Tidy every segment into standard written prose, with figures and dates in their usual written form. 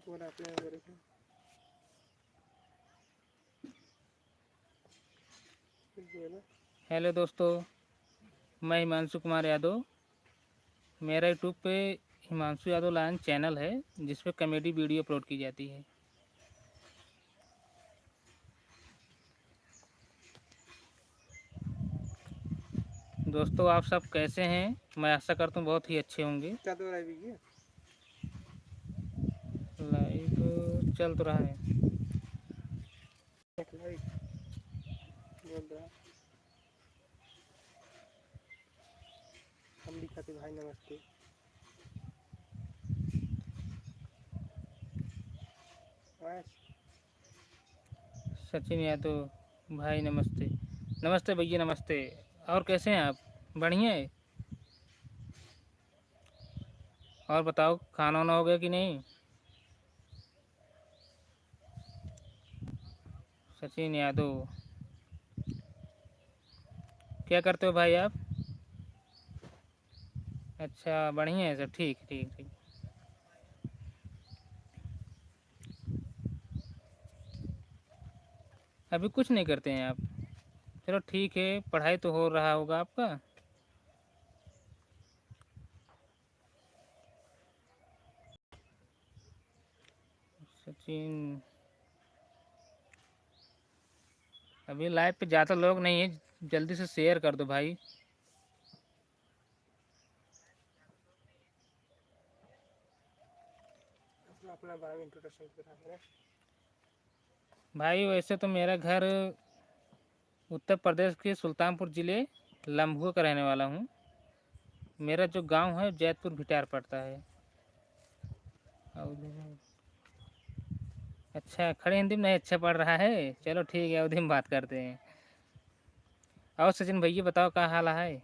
और आपने हेलो दोस्तों, मैं हिमांशु कुमार यादव। मेरा यूट्यूब पे हिमांशु यादव लायन चैनल है जिस पे कॉमेडी वीडियो अपलोड की जाती है। दोस्तों, आप सब कैसे हैं? मैं आशा करता हूँ बहुत ही अच्छे होंगे। क्या तो लाइव चल तो रहा है। हम दिखाते भाई नमस्ते। सचिन यादव भाई नमस्ते। नमस्ते भैया नमस्ते। और कैसे हैं आप? बढ़िया है। और बताओ, खाना वाना हो गया कि नहीं? सचिन यादव, क्या करते हो भाई आप? अच्छा, बढ़िया है सब। ठीक ठीक ठीक। अभी कुछ नहीं करते हैं आप? चलो ठीक है, पढ़ाई तो हो रहा होगा आपका। सचिन, अभी लाइव पे ज़्यादा लोग नहीं है, जल्दी से शेयर कर दो भाई। अपना बारे में इंट्रोडक्शन करा है भाई वैसे तो मेरा घर उत्तर प्रदेश के सुल्तानपुर ज़िले लम्भुआ का रहने वाला हूँ। मेरा जो गांव है जैतपुर भिटार पड़ता है। अच्छा, खड़ी हिंदी में नहीं अच्छा पढ़ रहा है। चलो ठीक है, अवधि में बात करते हैं। और सचिन भैया बताओ, क्या हाल है?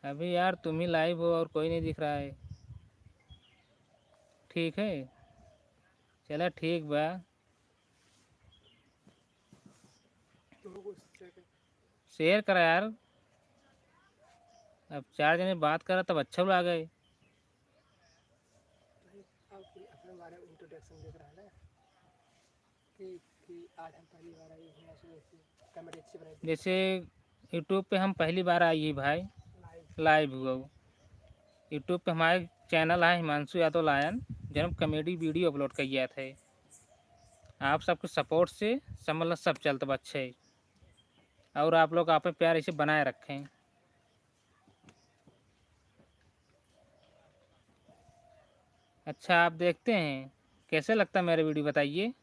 अभी यार तुम ही लाइव हो और कोई नहीं दिख रहा है। ठीक है, चलो ठीक बा। शेयर करा यार। अब 4 जने बात करा तब अच्छा लगा गए। अपने बारे में इंट्रोडक्शन देख रहा है ना कि आज हम पहली बार आए हैं कैमरे अच्छे बनाए जैसे यूट्यूब पे हम पहली बार आई है भाई, लाइव हुआ। यूट्यूब पे हमारे चैनल है हिमांशु यादव लायन, जब हम कॉमेडी वीडियो अपलोड किया थे। आप सबके सपोर्ट से सब मतलब सब चलता अच्छे, और आप लोग आप प्यार इसे बनाए रखें। अच्छा, आप देखते हैं? कैसे लगता है मेरा वीडियो बताइए।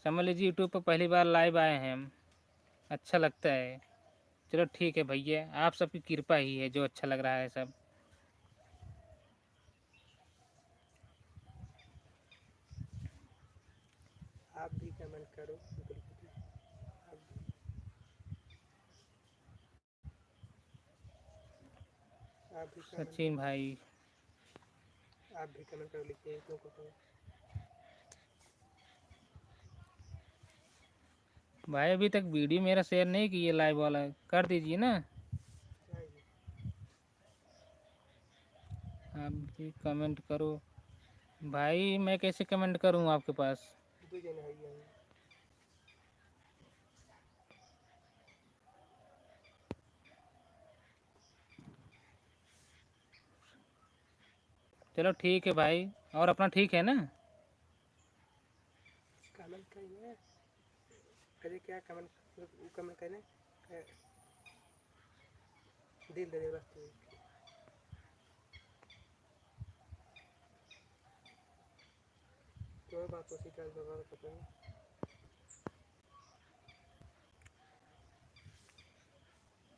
समझ लीजिए यूट्यूब पर पहली बार लाइव आए हैं हम, अच्छा लगता है। चलो ठीक है भैया, आप सबकी कृपा ही है जो अच्छा लग रहा है सब। आप भी कमेंट करो। सचिन भाई, आप भी कमेंट करो, लिखिए क्यों करते हैं भाई अभी तक वीडियो मेरा शेयर नहीं किए, लाइव वाला कर दीजिए ना। आप भी कमेंट करो भाई। मैं कैसे कमेंट करूं आपके पास? चलो ठीक है भाई, और अपना ठीक है ना? कमेंट करिए। अरे क्या कमेंट करने दिल दे बस तो बात उसी का दोबारा करते हैं।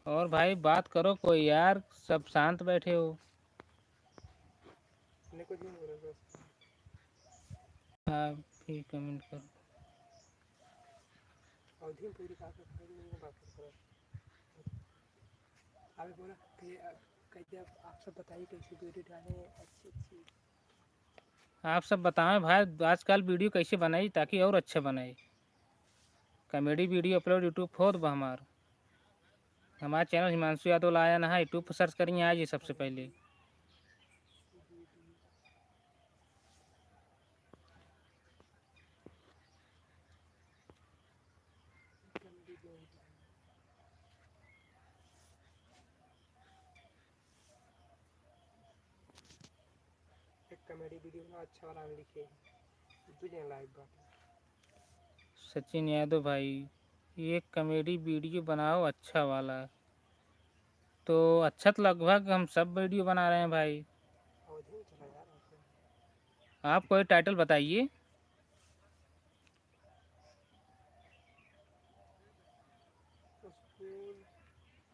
और भाई बात करो कोई यार, सब शांत बैठे हो। कुछ नहीं बोल रहे आप भी कमेंट करो। अवधि में पूरी बात कर अभी बोला कि कैसे आप सब बताइए कैसे वीडियो डालें अच्छी अच्छी। आप सब बताएं भाई, आजकल वीडियो कैसे बनाई ताकि और अच्छा बनाए। कॉमेडी वीडियो अपलोड यूट्यूब हो तो हमार। हमारा चैनल हिमांशु यादव लाया ना है, यूट्यूब पर सर्च करिए आज ही सबसे पहले। एक कॉमेडी वीडियो ना अच्छा वाला लिखे बिना लाइव बात सचिन यादव भाई, ये कॉमेडी वीडियो बनाओ अच्छा वाला। तो अच्छा तो लगभग हम सब वीडियो बना रहे हैं भाई। अवधि में चला यार आपको। आप कोई टाइटल बताइए। स्कूल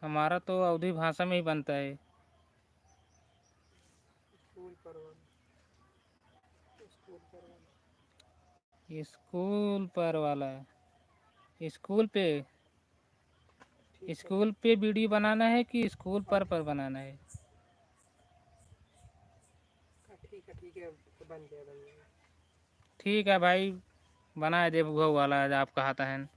हमारा तो अवधी भाषा में ही बनता है। स्कूल परवन स्कूल परवन स्कूल पर वाला, स्कूल पे, ठीक है स्कूल पे वीडियो बनाना है कि स्कूल पर बनाना है? ठीक है बन गया ठीक है भाई, बना दे वो वाला जो आप कहता है।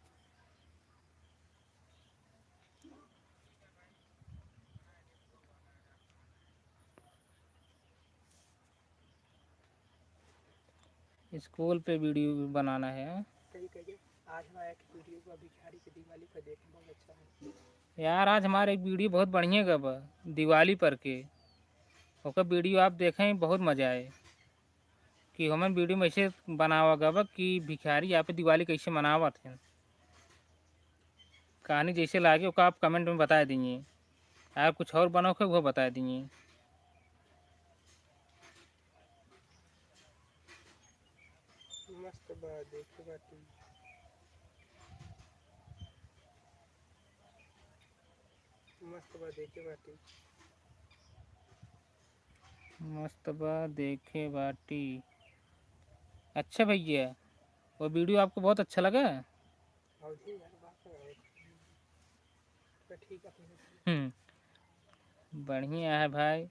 स्कूल पे वीडियो बनाना है। कही कहिए आज हमारा एक वीडियो का भिखारी की दिवाली पर देखें बहुत अच्छा है। यार आज हमारा एक वीडियो बहुत बढ़िया गब दिवाली पर के, ओकर वीडियो आप देखें बहुत मज़ा आए कि हमें वीडियो में ऐसे बनावा गब कि भिखारी यहाँ पे दिवाली कैसे मनावत हैं। कहानी जैसे लागे वो आप कमेंट में बता दीजिए। आप कुछ और बनाओगे वो बता दीजिए। मस्त बात देखे बाटी मस्त बात देखे बाटी मस्त बा देखे बाटी। अच्छा भैया, वो वीडियो आपको बहुत अच्छा लगा? अवधि यार बात है ठीक है बढ़िया है भाई।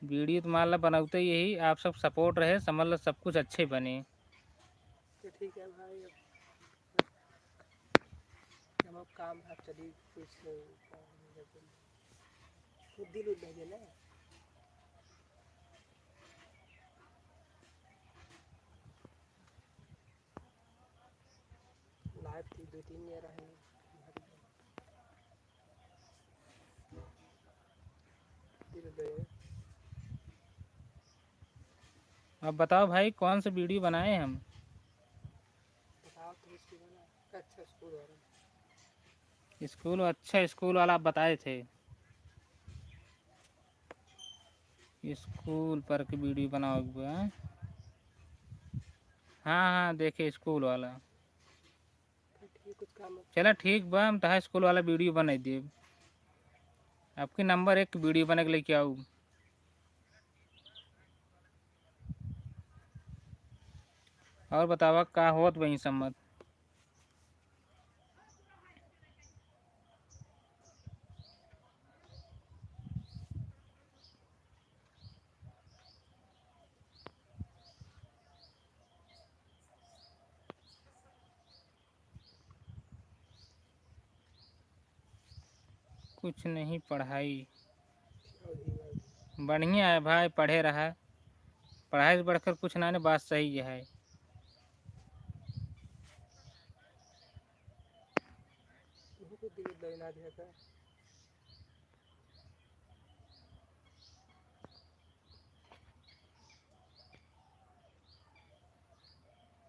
वीडियो तो मान ला बनाते यही आप सब सपोर्ट रहे, समझ लो सब कुछ अच्छे बने। तो ठीक है भाई अब काम है चलिए कुछ दिल उड़ भेजे ना लाइव थी 2-3 ये रहे दिल दे अब बताओ भाई कौन सा वीडियो बनाए हम? बताओ तो इसकी बना अच्छा स्कूल वाला स्कूल अच्छा स्कूल वाला आप बताए थे। स्कूल पर की वीडियो बनाओगे? हाँ हाँ देखे स्कूल वाला। तो ठीक कुछ काम चला ठीक बा, हम तहा स्कूल वाला वीडियो बना देब। आपके नंबर एक वीडियो बना के लेके आऊँ। और बतावा का होत वही सम्मत। कुछ नहीं, पढ़ाई अवधि बढ़िया है भाई, पढ़े रहा। पढ़ाई से बढ़कर कुछ ना, बात सही है। तुमको दिल देना देगा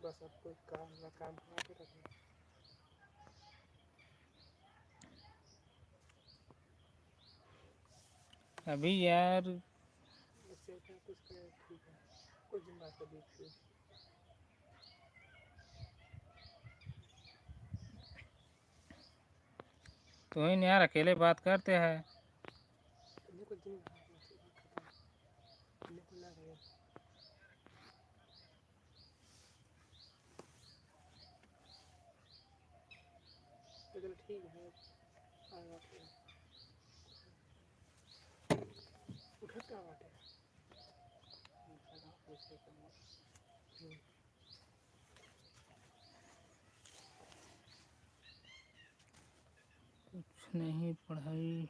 बस अब कोई काम करा के रखना अभी यार इससे क्या कुछ कर ठीक है कुछ दिन बाद कभी फिर तो इन यार अकेले बात करते हैं। तुमने कुछ दिन खत्म तुमने को ना गया तो चलो ठीक है आएगा फिर उठत का बात है कुछ नहीं पढ़ाई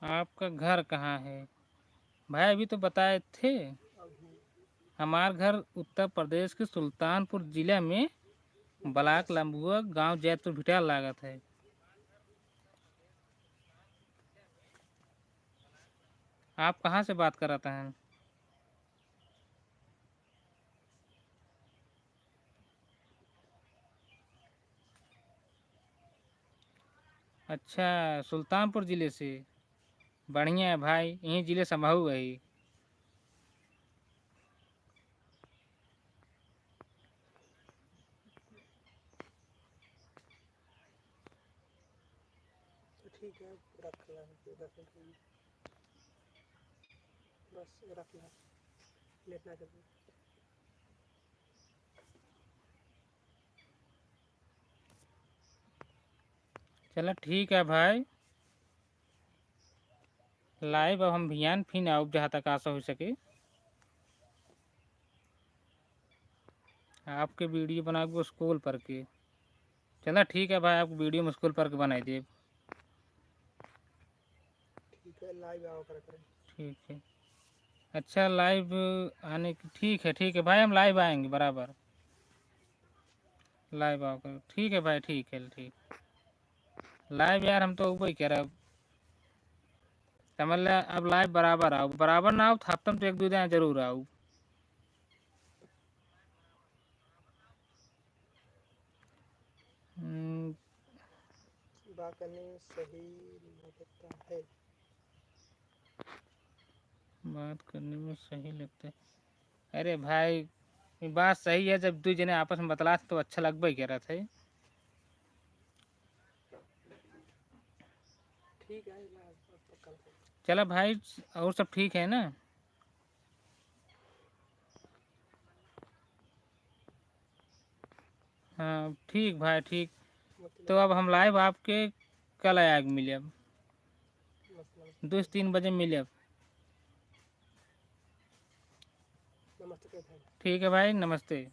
आपका घर कहाँ है भाई? अभी तो बताए थे। अभी हमारा घर उत्तर प्रदेश के सुल्तानपुर जिला में ब्लॉक लंबुआ गांव जैतपुर भिटाल लागत है। आप कहाँ से बात कर रहे हैं? अच्छा, सुल्तानपुर ज़िले से। बढ़िया है भाई, यहीं ज़िले संभाऊ है। तो ठीक है, रख ला 10 मिनट के लिए। बस रख ला, लेटना जल्दी। चलो ठीक है भाई, लाइव अब हम भियान फिर आओ जहाँ तक आशा हो सके। आपके वीडियो बना के स्कूल पर के। चलो ठीक है भाई, आपको वीडियो में स्कूल पर के बनाई दे। ठीक है, लाइव आओ करें। ठीक है, अच्छा लाइव आने की ठीक है भाई, हम लाइव आएंगे बराबर। लाइव आओ कर, ठीक है भाई, ठीक है ठीक। लाइव यार हम तो वही कह रहे समझ लिया। अब लाइव बराबर आओ, बराबर ना आओ तो हफ्ते में तो 1-2 दिन जरूर आओ। बात करने में सही लगता है। बात करने में सही लगता है। अरे भाई ये बात सही है, जब 2 जने आपस में बतला तो अच्छा लगबे कह रहा था। ठीक है, कल चलो भाई, और सब ठीक है ना? हाँ ठीक भाई ठीक। मतलब तो अब हम लाइव आपके कल आया मिले, अब मतलब 2 से 3 बजे मिले अब। नमस्ते। ठीक है भाई, नमस्ते।